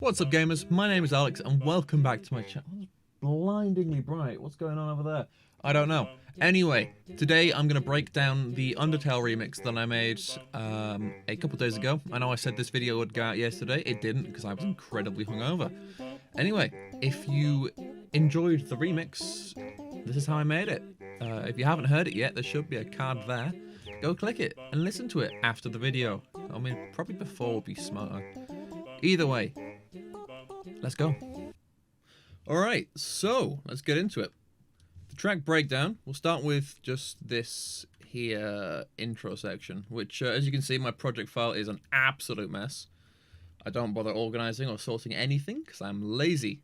What's up, gamers? My name is Alex and welcome back to my channel. It's blindingly bright. What's going on over there? I don't know. Anyway, today I'm going to break down the Undertale remix that I made a couple days ago. I know I said this video would go out yesterday. It didn't because I was incredibly hungover. Anyway, if you enjoyed the remix, this is how I made it. If you haven't heard it yet, there should be a card there. Go click it and listen to it after the video. I mean, probably before would be smarter. Either way, let's go. Alright, so let's get into it. The track breakdown, we'll start with just this here intro section, which as you can see, my project file is an absolute mess. I don't bother organizing or sorting anything because I'm lazy.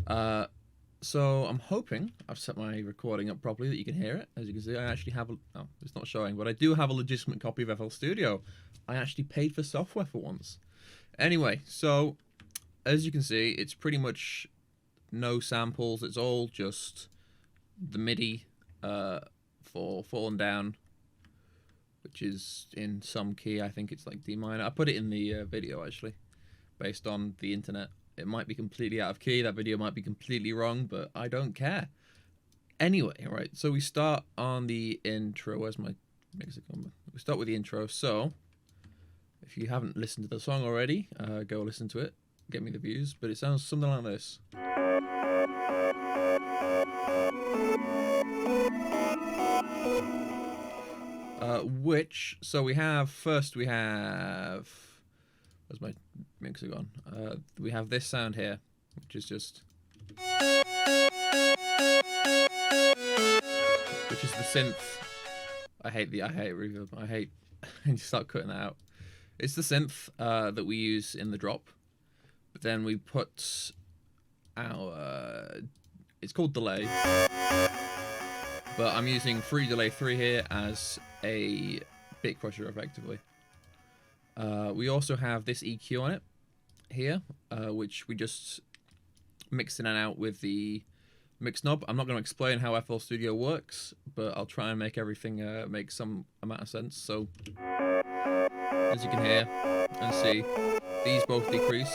So I'm hoping I've set my recording up properly that you can hear it. As you can see, I actually have oh, it's not showing, but I do have a legitimate copy of FL Studio. I actually paid for software for once. Anyway, so as you can see, it's pretty much no samples. It's all just the MIDI for Fallen Down, which is in some key. I think it's like D minor. I put it in the video actually, based on the internet. It might be completely out of key. That video might be completely wrong, but I don't care. Anyway, right. So we start on the intro. Where's my mixer combo? We start with the intro. So if you haven't listened to the song already, go listen to it. Get me the views. But it sounds something like this. So we have, first we have, where's my mixer gone? We have this sound here, which is just, which is the synth. I hate reverb. I hate, and you start cutting that out. It's the synth that we use in the drop, but then we put our, it's called delay, but I'm using free delay 3 here as a bit crusher effectively. We also have this EQ on it here, which we just mix in and out with the mix knob. I'm not going to explain how FL Studio works, but I'll try and make everything make some amount of sense. So as you can hear and see, these both decrease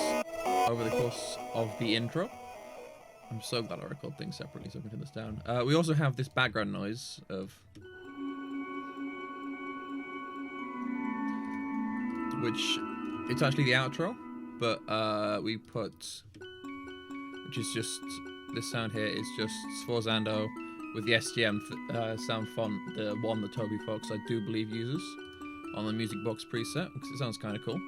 over the course of the intro. I'm so glad I record things separately so I can turn this down. We also have this background noise of, which it's actually the outro, but we put, which is just, this sound here is just Sforzando with the STM sound font, the one that Toby Fox I do believe uses on the music box preset, because it sounds kind of cool.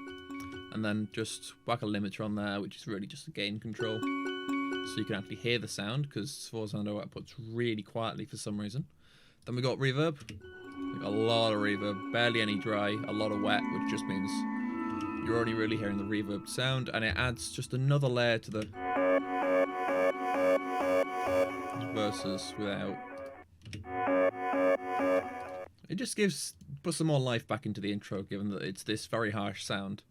And then just whack a limiter on there, which is really just a gain control, so you can actually hear the sound, because Sforzando outputs really quietly for some reason. Then we got reverb. We got a lot of reverb, barely any dry, a lot of wet, which just means you're only really hearing the reverb sound, and it adds just another layer to the verses without. It just puts some more life back into the intro, given that it's this very harsh sound.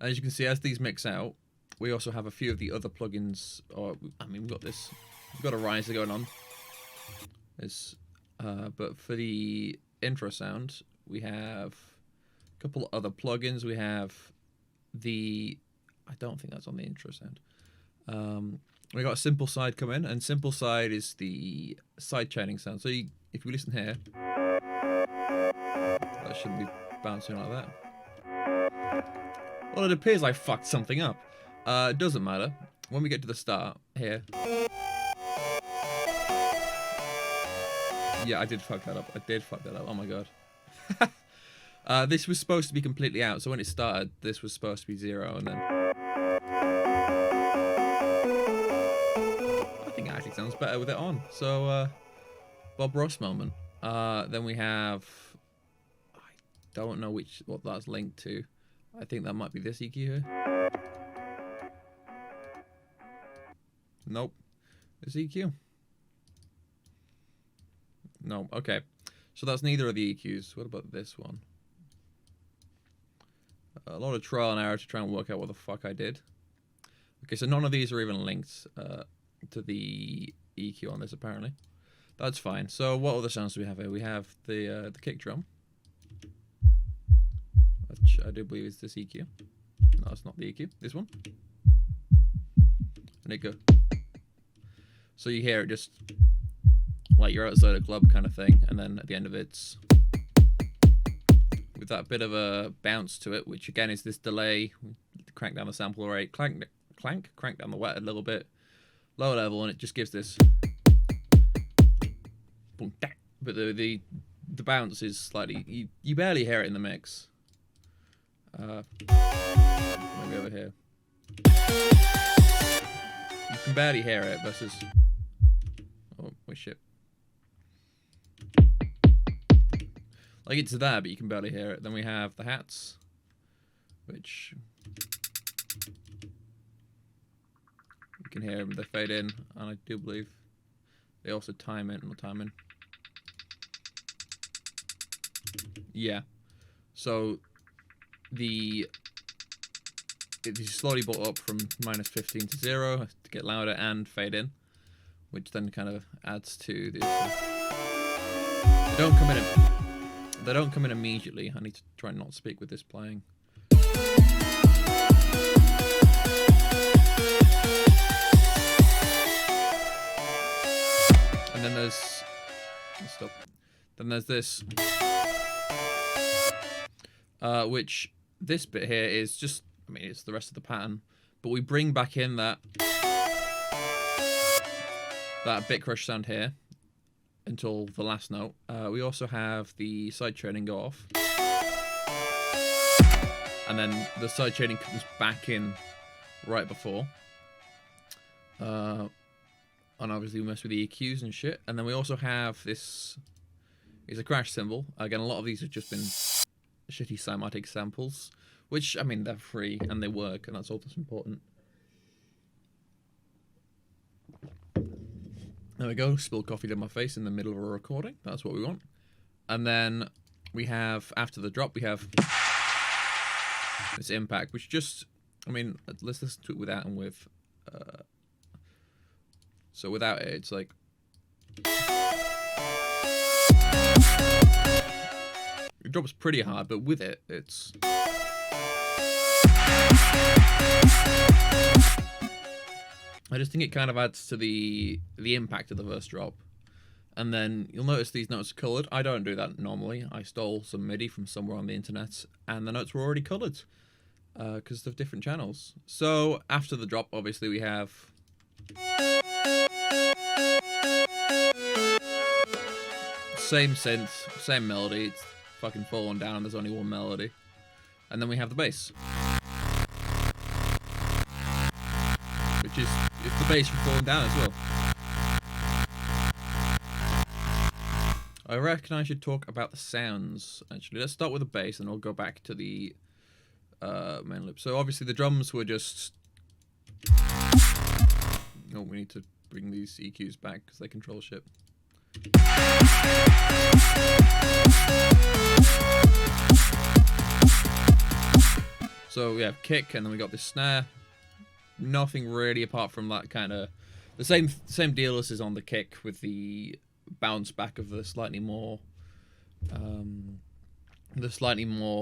As you can see, as these mix out, we also have a few of the other plugins. Or I mean, we've got a riser going on. But for the intro sound, we have a couple other plugins. We have the, I don't think that's on the intro sound. We got a simple side come in, and simple side is the side chaining sound. So if you listen here, that shouldn't be bouncing like that. Well, it appears I fucked something up. It doesn't matter. When we get to the start here, yeah, I did fuck that up. Oh my god. This was supposed to be completely out, so when it started, this was supposed to be 0, and then I think it actually sounds better with it on. So Bob Ross moment. Then we have, I don't know what that's linked to. I think that might be this EQ here. Nope. This EQ. No, okay. So that's neither of the EQs. What about this one? A lot of trial and error to try and work out what the fuck I did. Okay, so none of these are even linked to the EQ on this, apparently. That's fine. So what other sounds do we have here? We have the kick drum, which I do believe is this EQ. No, it's not the EQ. This one. and it go. So you hear it just like you're outside a club kind of thing, and then at the end of it's with that bit of a bounce to it, which again is this delay. Crank down the sample rate, crank down the wet a little bit, lower level, and it just gives this. But the bounce is slightly, you barely hear it in the mix. Maybe over here. You can barely hear it versus. Oh, wait, shit. Like it's there, but you can barely hear it. Then we have the hats, which you can hear them. They fade in, and I do believe they also time in. Yeah. So it is slowly brought up from -15 to 0 to get louder and fade in, which then kind of adds to the. They don't come in immediately. I need to try and not speak with this playing. And then there's stop. Then there's this, which this bit here is just. I mean, it's the rest of the pattern, but we bring back in that bit crush sound here until the last note. We also have the side chaining go off, and then the side chaining comes back in right before. And obviously we mess with the EQs and shit. And then we also have this is a crash cymbal. Again, a lot of these have just been shitty cymatic samples, which, I mean, they're free and they work, and that's all that's important. There we go, spilled coffee down my face in the middle of a recording. That's what we want. And then we have, after the drop, we have this impact, which just, I mean, let's listen to it without and with. So without it, it's like. It drops pretty hard, but with it, it's. I just think it kind of adds to the impact of the verse drop. And then you'll notice these notes are coloured. I don't do that normally. I stole some MIDI from somewhere on the internet, and the notes were already coloured because of different channels. So after the drop, obviously, we have same synth, same melody. It's fucking fallen down. There's only one melody. And then we have the bass, which is the bass from falling down as well. I reckon I should talk about the sounds, actually. Let's start with the bass, and I'll go back to the main loop. So obviously the drums were just. Oh, we need to bring these EQs back because they control shit. So we have kick, and then we got this snare. Nothing really apart from that kind of the same deal as is on the kick, with the bounce back of the slightly more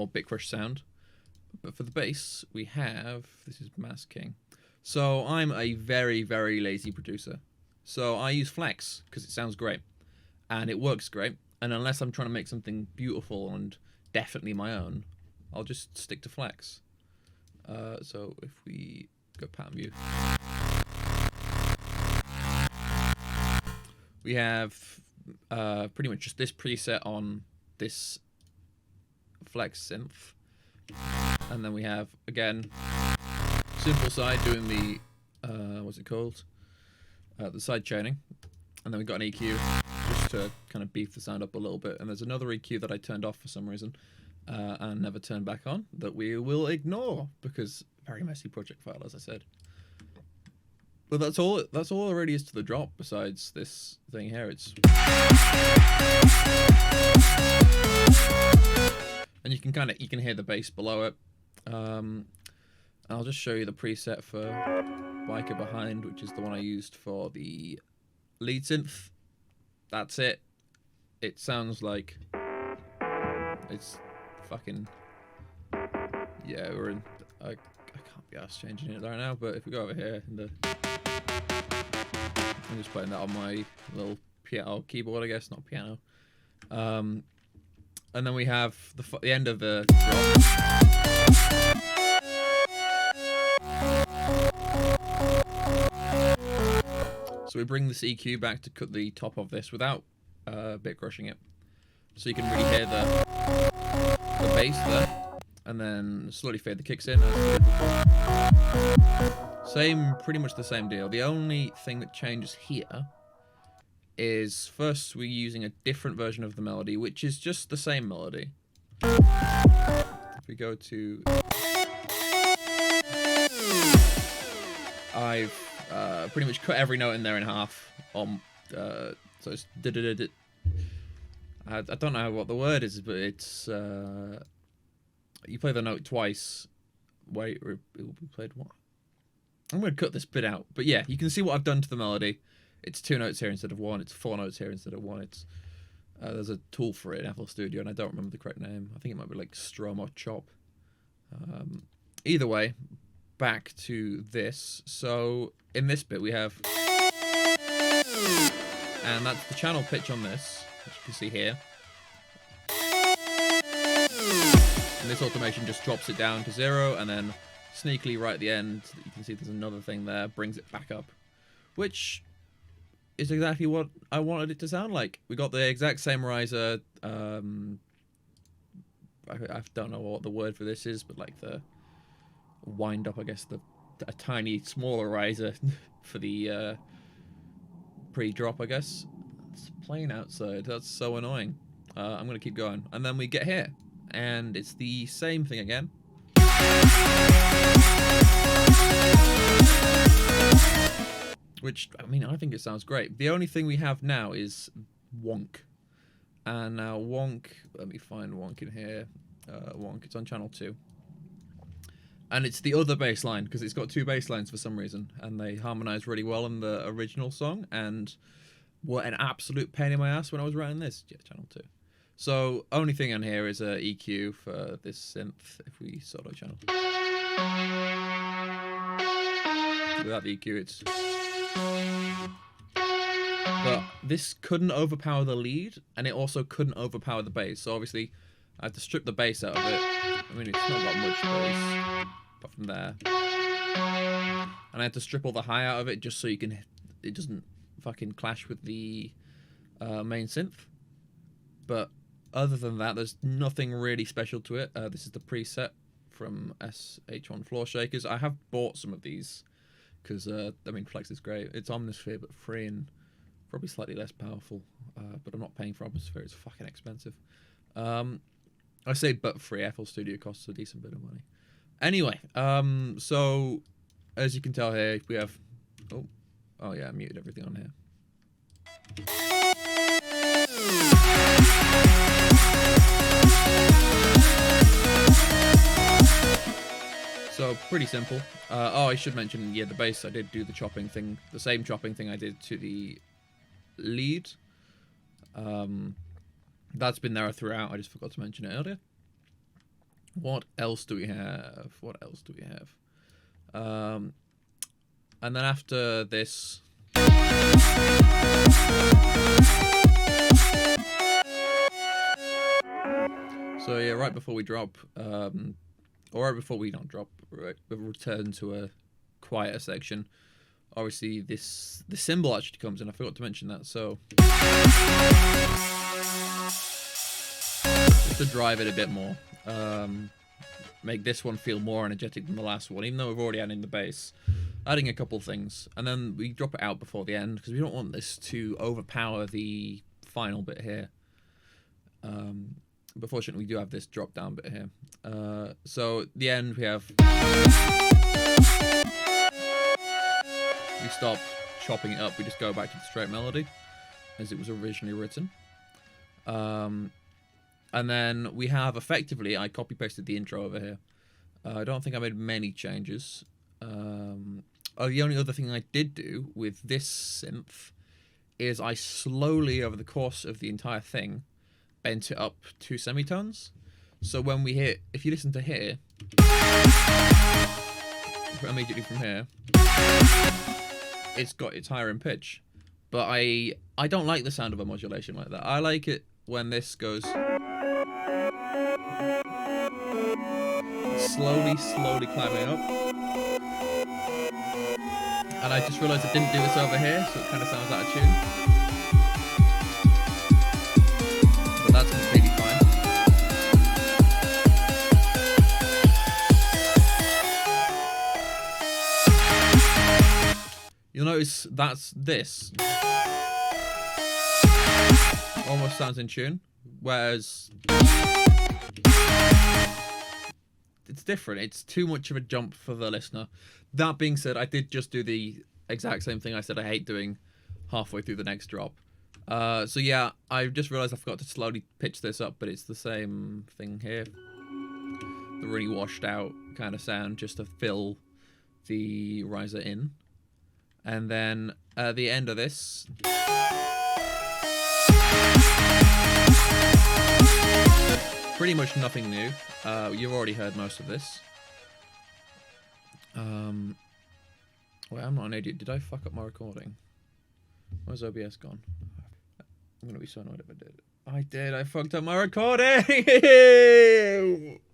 bit crush sound. But for the bass, we have, this is masking. So I'm a very, very lazy producer. So I use Flex because it sounds great and it works great. And unless I'm trying to make something beautiful and definitely my own, I'll just stick to Flex. So if we go pattern view, we have pretty much just this preset on this Flex synth. And then we have, again, simple side doing the, what's it called? The side chaining. And then we've got an EQ just to kind of beef the sound up a little bit. And there's another EQ that I turned off for some reason and never turned back on that we will ignore because very messy project file, as I said. But that's all there really is to the drop besides this thing here. It's. And you can hear the bass below it. I'll just show you the preset for Biker Behind, which is the one I used for the lead synth. That's it. It sounds like it's fucking, yeah, we're in. I can't be asked changing it right now, but if we go over here in the I'm just putting that on my little piano keyboard, I guess, not piano. And then we have the end of the drop. So we bring this EQ back to cut the top of this without bit crushing it, so you can really hear the bass there, and then slowly fade the kicks in. Pretty much the same deal. The only thing that changes here is first we're using a different version of the melody, which is just the same melody. If we go to, I've pretty much cut every note in there in half. So it's I don't know what the word is, but it's you play the note twice. Wait, it will be played what? I'm going to cut this bit out, but yeah, you can see what I've done to the melody. It's 2 notes here instead of 1. It's 4 notes here instead of 1. It's there's a tool for it in FL Studio, and I don't remember the correct name. I think it might be like Strum or Chop. Either way, back to this. So in this bit we have, and that's the channel pitch on this, which you can see here. And this automation just drops it down to 0, and then sneakily right at the end, you can see there's another thing there, brings it back up, which is exactly what I wanted it to sound like. We got the exact same riser. I don't know what the word for this is, but like the wind up, I guess, a tiny smaller riser for the pre-drop, I guess. It's playing outside. That's so annoying. I'm gonna keep going, and then we get here, and it's the same thing again. Which, I mean, I think it sounds great. The only thing we have now is wonk. And now wonk, let me find wonk in here. Wonk, it's on channel 2. And it's the other bass line, because it's got 2 bass lines for some reason. And they harmonize really well in the original song. And what an absolute pain in my ass when I was writing this. Yeah, channel 2. So, only thing on here is a EQ for this synth, if we solo channel. Without the EQ, it's... But this couldn't overpower the lead, and it also couldn't overpower the bass. So obviously, I had to strip the bass out of it. I mean, it's not got much bass, apart from there. And I had to strip all the high out of it, just so you can, it doesn't fucking clash with the main synth. But other than that, there's nothing really special to it. This is the preset from SH1 Floor Shakers. I have bought some of these, because, I mean, Flex is great. It's Omnisphere, but free and probably slightly less powerful. But I'm not paying for Omnisphere. It's fucking expensive. I say but free. FL Studio costs a decent bit of money. Anyway, so, as you can tell here, we have... Oh yeah, I muted everything on here. So, pretty simple. I should mention, yeah, the bass, I did do the chopping thing, the same chopping thing I did to the lead. That's been there throughout, I just forgot to mention it earlier. What else do we have? And then after this... So yeah, right before we drop, or right before we don't drop, right, we return to a quieter section. Obviously, the cymbal actually comes in. I forgot to mention that. So just to drive it a bit more, make this one feel more energetic than the last one, even though we've already added the bass. Adding a couple things, and then we drop it out before the end because we don't want this to overpower the final bit here. But fortunately, we do have this drop down bit here. So at the end, we have... We stop chopping it up, we just go back to the straight melody as it was originally written. And then we have effectively, I copy pasted the intro over here. I don't think I made many changes. The only other thing I did do with this synth is I slowly, over the course of the entire thing, bent it up 2 semitones. So when we hit, if you listen to here, immediately from here, it's higher in pitch. But I don't like the sound of a modulation like that. I like it when this goes slowly climbing up. And I just realised I didn't do this over here, so it kind of sounds out of tune. But that's completely fine. You'll notice this almost sounds in tune, whereas it's different. It's too much of a jump for the listener. That being said, I did just do the exact same thing I said I hate doing halfway through the next drop. So yeah, I just realised I forgot to slowly pitch this up, but it's the same thing here. The really washed out kind of sound just to fill the riser in. And then at the end of this, pretty much nothing new. You've already heard most of this. Wait, I'm not an idiot. Did I fuck up my recording? Where's OBS gone? I'm gonna be so annoyed if I did. I did. I fucked up my recording.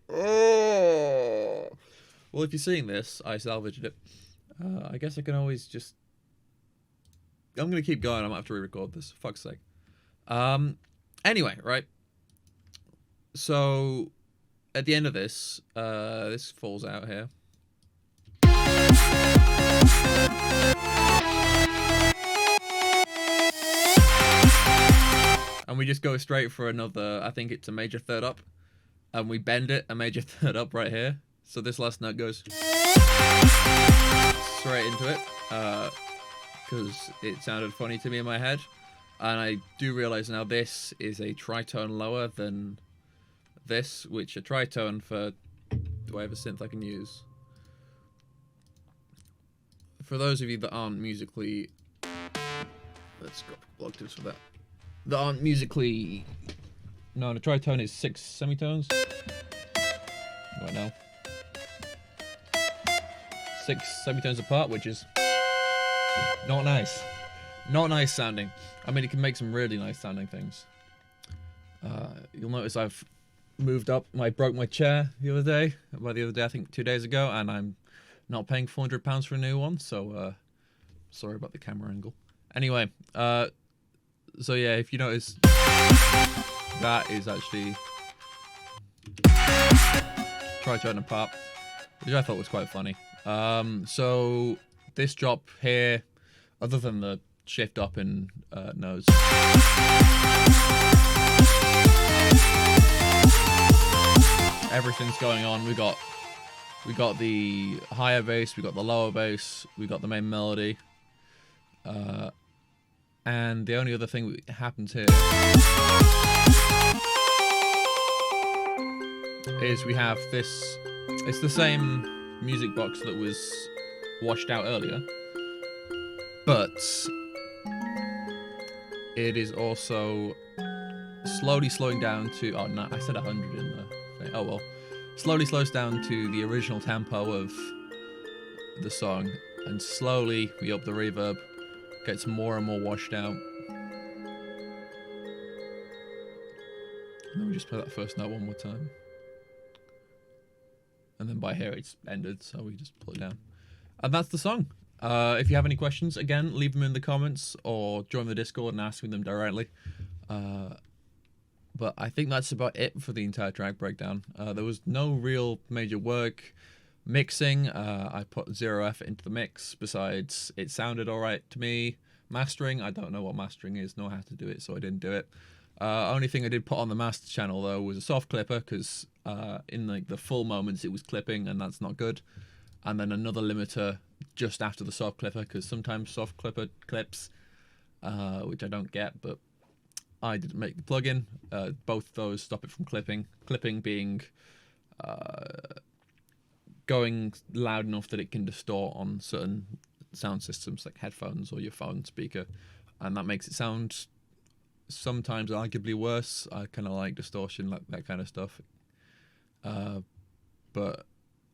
Oh. Well, if you're seeing this, I salvaged it. I guess I can always just. I'm gonna keep going. I'm gonna have to re-record this. For fuck's sake. Anyway, right. So, at the end of this, this falls out here. And we just go straight for another, I think it's a major third up. And we bend it a major third up right here. So this last note goes straight into it. Because it sounded funny to me in my head. And I do realise now this is a tritone lower than this, which a tritone for... Do I have a synth I can use? For those of you that aren't musically... Let's go octaves for that. That aren't musically... No, the tritone is 6 semitones. Right now. 6 semitones apart, which is... Not nice. Not nice sounding. I mean, it can make some really nice sounding things. You'll notice I've moved up. I broke my chair the other day. Well, the other day, I think 2 days ago, and I'm not paying £400 for a new one, so sorry about the camera angle. Anyway, so yeah, if you notice, that is actually tritone apart, which I thought was quite funny. So this drop here, other than the shift up in nose, everything's going on. We got the higher bass, we got the lower bass, we got the main melody, and the only other thing that happens here is we have this. It's the same music box that was washed out earlier, but it is also slowly slowing down to, oh no, I said 100 in the thing. Oh well, slowly slows down to the original tempo of the song, and slowly we up the reverb, gets more and more washed out. And then we just play that first note one more time. And then by here it's ended, so we just pull it down. And that's the song. If you have any questions, again, leave them in the comments or join the Discord and ask me them directly. But I think that's about it for the entire track breakdown. There was no real major work. Mixing, I put 0 effort into the mix, besides it sounded alright to me. Mastering, I don't know what mastering is, nor how to do it, so I didn't do it. Only thing I did put on the master channel, though, was a soft clipper, because in the full moments it was clipping, and that's not good. And then another limiter just after the soft clipper, because sometimes soft clipper clips, which I don't get, but I didn't make the plugin. Both those stop it from clipping. Clipping being going loud enough that it can distort on certain sound systems like headphones or your phone speaker, and that makes it sound sometimes arguably worse. I kind of like distortion, like that kind of stuff. But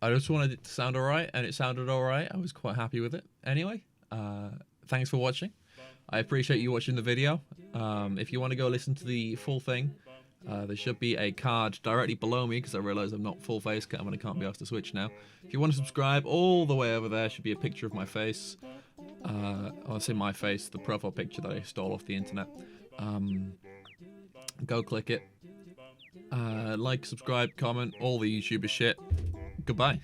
I just wanted it to sound alright, and it sounded alright. I was quite happy with it. Anyway, thanks for watching. I appreciate you watching the video. If you want to go listen to the full thing, there should be a card directly below me, because I realise I'm not full face cam and I can't be asked to switch now. If you want to subscribe, all the way over there should be a picture of my face. I'll say my face, the profile picture that I stole off the internet. Go click it. Like, subscribe, comment, all the YouTuber shit. Goodbye.